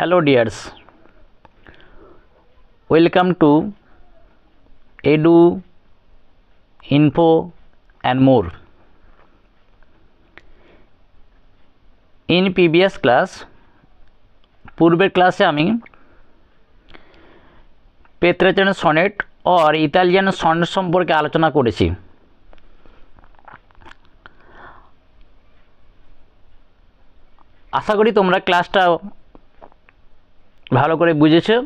Hello dears, welcome to Edu Info and more. In previous class, পূর্বের ক্লাসে আমি পেত্রাচান sonnet और ইতালিয়ান সনেট সম্পর্কে আলোচনা করেছি। আশা করি তোমরা ক্লাসটা ভালো করে বুঝেছো।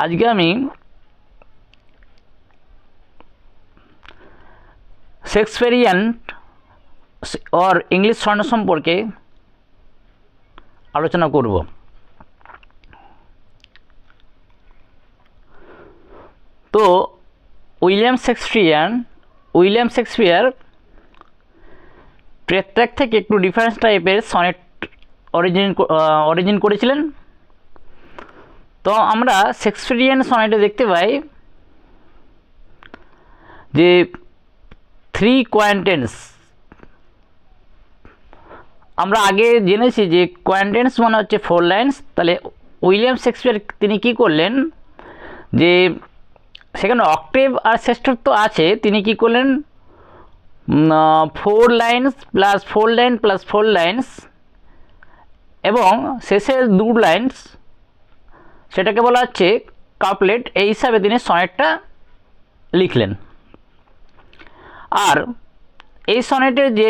আজকে আমি শেক্সপিয়ারিয়ান और ইংলিশ সনেট সম্পর্কে আলোচনা করব। তো উইলিয়াম শেক্সপিয়ার প্রেত্রাক থেকে একটু ডিফারেন্স টাইপের সনেট অরিজিন করেছিলেন। তো আমরা শেক্সপিয়ারিয়ান সনেটে দেখতে পাই যে থ্রি কোয়ান্টেন্স। আমরা আগে জেনেছি যে কোয়ান্টেন্স মানে হচ্ছে 4 লাইন্স। তাহলে উইলিয়াম শেক্সপিয়ার তিনি কি করলেন, যে সেখানে অক্টেভ আর ষষ্ঠত্ব আছে, তিনি কি করলেন 4 lines plus 4 line plus 4 lines এবং শেষের 2 লাইন্স, সেটাকে বলা হচ্ছে কাপলেট। এই হিসাবে তিনি সনেটটা লিখলেন। আর এই সনেটের যে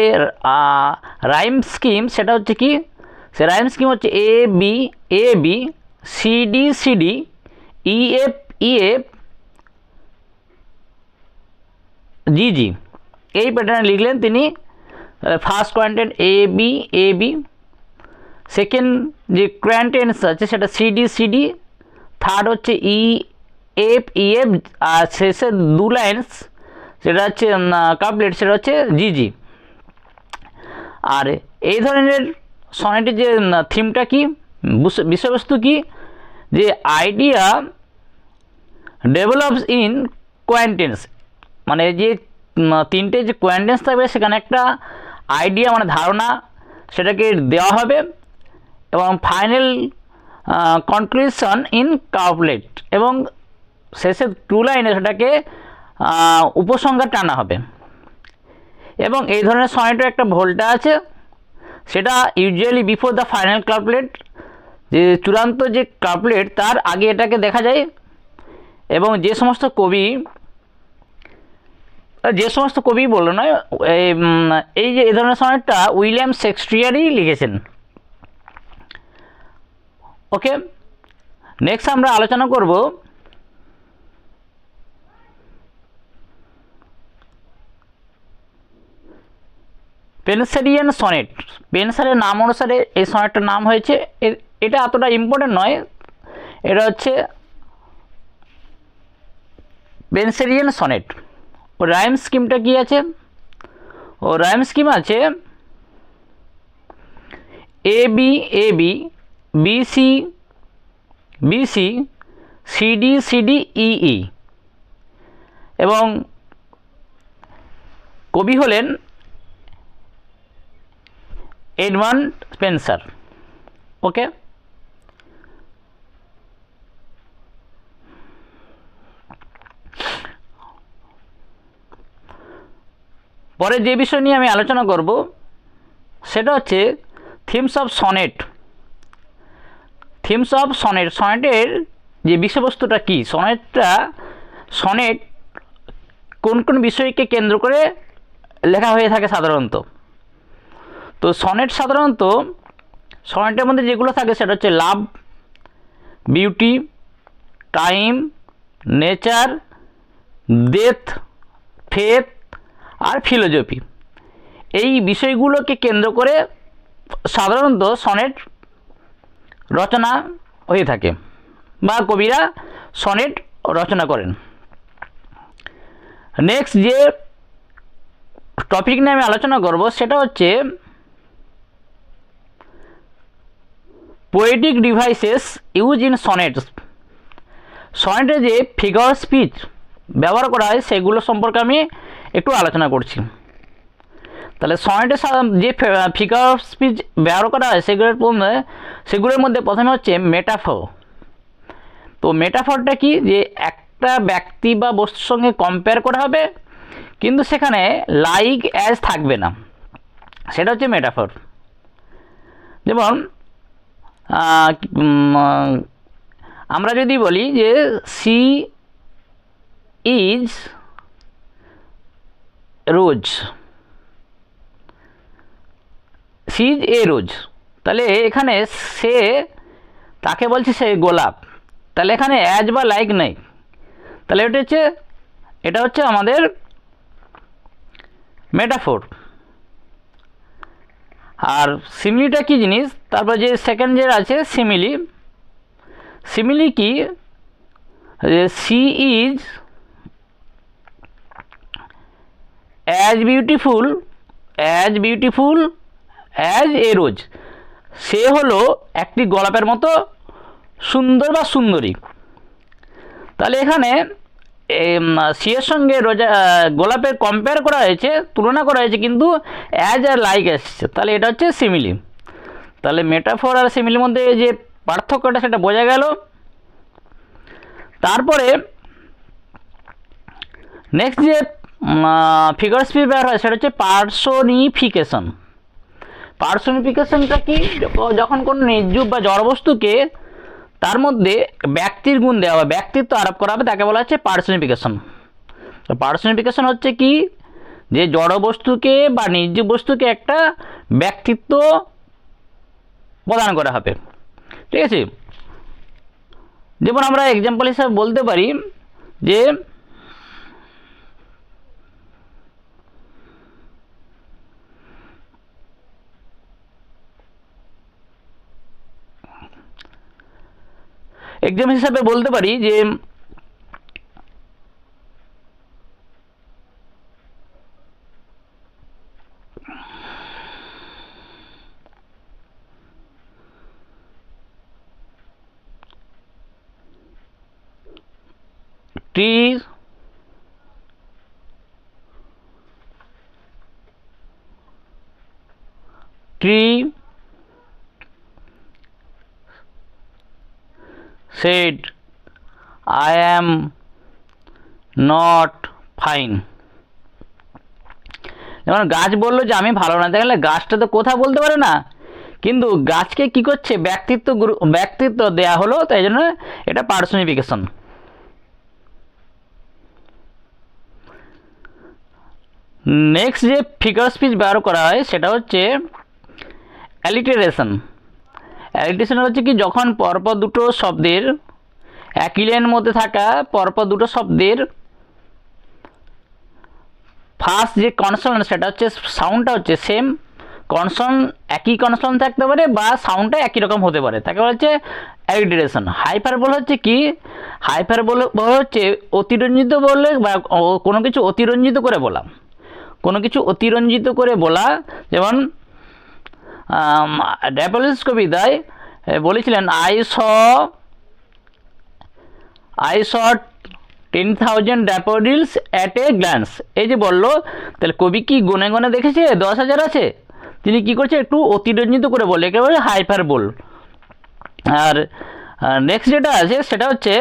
রাইম স্কিম সেটা হচ্ছে কি, সে রাইম স্কিম হচ্ছে A B C D E F G. এই প্যাটার্নে লিখলেন তিনি। ফার্স্ট কোয়ান্টেন্ট এ বি, সেকেন্ড যে কোয়ান্টেন্স আছে সেটা সি ডি, থার্ড হচ্ছে ই এফ আর শেষের 2 লাইন্স সেটা হচ্ছে কাপলেট, সেটা হচ্ছে জি। আর এই ধরনের সনেটের যে থিমটা কি, বিষয়বস্তু কি, যে আইডিয়া ডেভেলপস ইন কোয়ান্টেন্স, মানে যে 3টে যে কোয়ান্টেন্স থাকবে সেখানে একটা আইডিয়া মানে ধারণা সেটাকে দেওয়া হবে এবং ফাইনাল কনক্লুশন ইন কাপলেট, এবং শেষের 2 লাইনে সেটাকে উপসংহার টানা হবে। এবং এই ধরনের সনেটের একটা ভোল্টা আছে, সেটা usually before the final couplet, যে চূড়ান্ত যে কাপলেট তার আগে এটাকে দেখা যায়। এবং যে সমস্ত কবি বললো নয়, এই যে এই ধরনের সনেটটা উইলিয়াম শেক্সপিয়ারই লিখেছেন। ওকে, নেক্সট আমরা আলোচনা করব পেনসারিয়ান সনেট। পেনসারের নাম অনুসারে এই সনেটটার নাম হয়েছে। এটা এতটা ইম্পর্টেন্ট নয়, এটা হচ্ছে পেনসারিয়ান সনেট। ও রাইম স্কিমটা কি আছে, ও রাইম স্কিম আছে A B B C C D E, এবং কবি হলেন এডমান্ড স্পেন্সার। ওকে, পরে যে বিষয় নিয়ে আমি আলোচনা করব সেটা হচ্ছে থিমস অফ সনেট। সনেটের যে বিষয়বস্তুটা কি, সনেট কোন কোন বিষয়কে কেন্দ্র করে লেখা হয়ে থাকে সাধারণত। তো সনেটের মধ্যে যেগুলো থাকে সেটা হচ্ছে love, beauty, time, nature, death, faith আর ফিলোজফি। এই বিষয়গুলোকে কেন্দ্র করে সাধারণত সনেট রচনা হয়ে থাকে বা কবিরা সনেট রচনা করেন। নেক্সট যে টপিক নিয়ে আমি আলোচনা করব সেটা হচ্ছে poetic devices use in sonnets. সনেটে যে ফিগার স্পিচ ব্যবহার করা হয় সেগুলো সম্পর্কে আমি একটু আলোচনা করছি। তাহলে সনেটে যে ফিগার অফ স্পিচ ব্যবহার করা হয় সেগুলোর মধ্যে প্রথমে হচ্ছে মেটাফর। তো মেটাফরটা কি, যে একটা ব্যক্তি বা বস্তুর সঙ্গে কম্পেয়ার করা হবে কিন্তু সেখানে লাইক অ্যাজ থাকবে না, সেটা হচ্ছে মেটাফর। যেমন আমরা যদি বলি যে she is rose, she is a rose, তাহলে এখানে সে তাকে বলছে সে গোলাপ, তাহলে এখানে অ্যাজ বা লাইক নেই, তাহলে এটা হচ্ছে আমাদের মেটাফোর। আর সিমিলিটা কি জিনিস, তারপর যে সেকেন্ড যে আছে সিমিলি, সিমিলি কি, she is as beautiful as a rose, সে হলো একটি গোলাপের মতো সুন্দর বা সুন্দরী। তাহলে এখানে সি এর সঙ্গে গোলাপের কম্পেয়ার করা হয়েছে, তুলনা করা হয়েছে, কিন্তু অ্যাজ আর লাইক এসছে, তাহলে এটা হচ্ছে সিমিলি। তাহলে মেটাফোর আর সিমিলির মধ্যে যে পার্থক্যটা সেটা বোঝা গেল। তারপরে নেক্সট যে ফিগার স্পিচ ব্যবহার হয় সেটা হচ্ছে পার্সোনিফিকেশন। পার্সোনিফিকেশনটা কি, যখন কোনো নির্জীব বা জড়বস্তুকে তার মধ্যে ব্যক্তির গুণ দেওয়া হবে, ব্যক্তিত্ব আরোপ করা হবে, তাকে বলা হচ্ছে পার্সোনিফিকেশন। তো পার্সোনিফিকেশন হচ্ছে কি, যে জড়বস্তুকে বা নির্জীব বস্তুকে একটা ব্যক্তিত্ব প্রদান করা হবে, ঠিক আছে। যেমন আমরা এক্সাম্পল হিসাবে বলতে পারি যে এক্সাম্পল হিসাবে বলতে পারি যে tree said I am not fine। যেমন গাছ বললো যে আমি ভালো না, দেখলে গাছটা তো কথা বলতে পারে না, কিন্তু গাছকে কি করছে, ব্যক্তিত্ব দেয়া হলো, তাই জন্য এটা পার্সোনিফিকেশন। নেক্সট যে ফিগার স্পিচ ব্যবহার করা হয় সেটা হচ্ছে অ্যালিটারেশন। অ্যালিটারেশন হচ্ছে কি, যখন পরপর দুটো শব্দের, একই লাইনের মধ্যে থাকা পরপর দুটো শব্দের ফার্স্ট যে কনসোনেন্ট সেটা হচ্ছে সাউন্ডটা হচ্ছে সেম, একই কনসোনেন্ট থাকতে পারে বা সাউন্ডটা একই রকম হতে পারে, তাকে বলা হচ্ছে অ্যালিটারেশন। হাইপারবোল হচ্ছে কি, হাইপারবোল হচ্ছে অতিরঞ্জিত বললে বা কোনো কিছু অতিরঞ্জিত করে বলা, যেমন ড্যাফোডিলস কবিতায় বলেছিলেন I saw 10,000 daffodils at a glance. এই যে বললো, তাহলে কবি কি গুনে গুনে দেখেছে 10,000 আছে, তিনি কি করছে, একটু অতিরঞ্জিত করে বলে, একেবারে হাইপারবোল। আর নেক্সট যেটা আছে সেটা হচ্ছে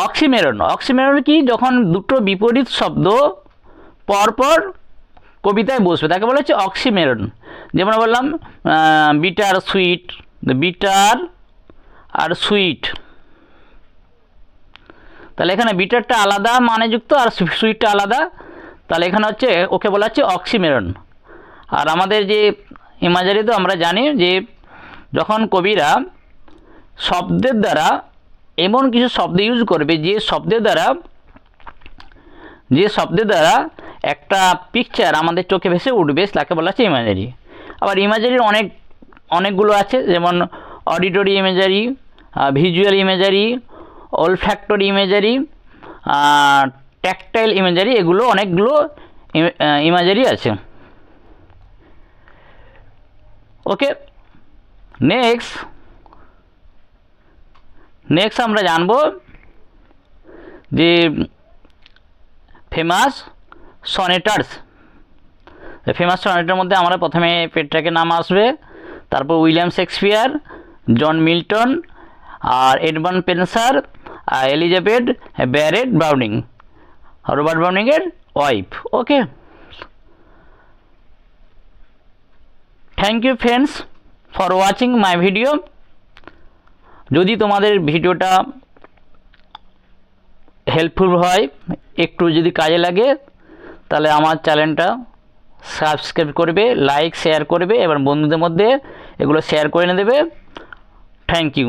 অক্সিমেরন। অক্সিমেরন কি, যখন দুটো বিপরীত শব্দ পরপর কবিতায় বসবে তাকে বলা হচ্ছে অক্সিমেরন। যেমন বললাম বিটার আর সুইট, তাহলে এখানে বিটারটা আলাদা মানে যুক্ত আর সুইটটা আলাদা, তাহলে এখানে হচ্ছে ওকে বলা হচ্ছে অক্সিমেরন। আর আমাদের যে ইমাজারি তো আমরা জানি যে যখন কবিরা শব্দের দ্বারা এমন কিছু শব্দ ইউজ করবে যে শব্দের দ্বারা একটা পিকচার আমাদের চোখে ভেসে উঠবে, তাকে বলা হচ্ছে ইমাজারি। আবার ইমাজারির অনেকগুলো আছে, যেমন auditory imagery, visual imagery, olfactory imagery, tactile imagery, এগুলো অনেকগুলো ইমেজারি আছে। ওকে, নেক্সট আমরা জানবো যে ফেমাস সনেটার্স, ফেমাস সনেটের মধ্যে আমরা প্রথমে পেট্রাকের নাম আসবে, তারপর উইলিয়াম শেক্সপিয়ার, জন মিল্টন, আর এডমন্ড স্পেন্সার, আর এলিজাবেথ ব্যারেট ব্রাউনিং, রবার্ট ব্রাউনিংয়ের wife. Okay, thank you friends for watching my video. যদি তোমাদের ভিডিওটা হেল্পফুল হয়, একটু যদি কাজে লাগে, তাহলে আমার চ্যানেলটা সাবস্ক্রাইব করবে, লাইক শেয়ার করবে, এবার বন্ধুদের মধ্যে এগুলো শেয়ার করে দেবে। Thank you.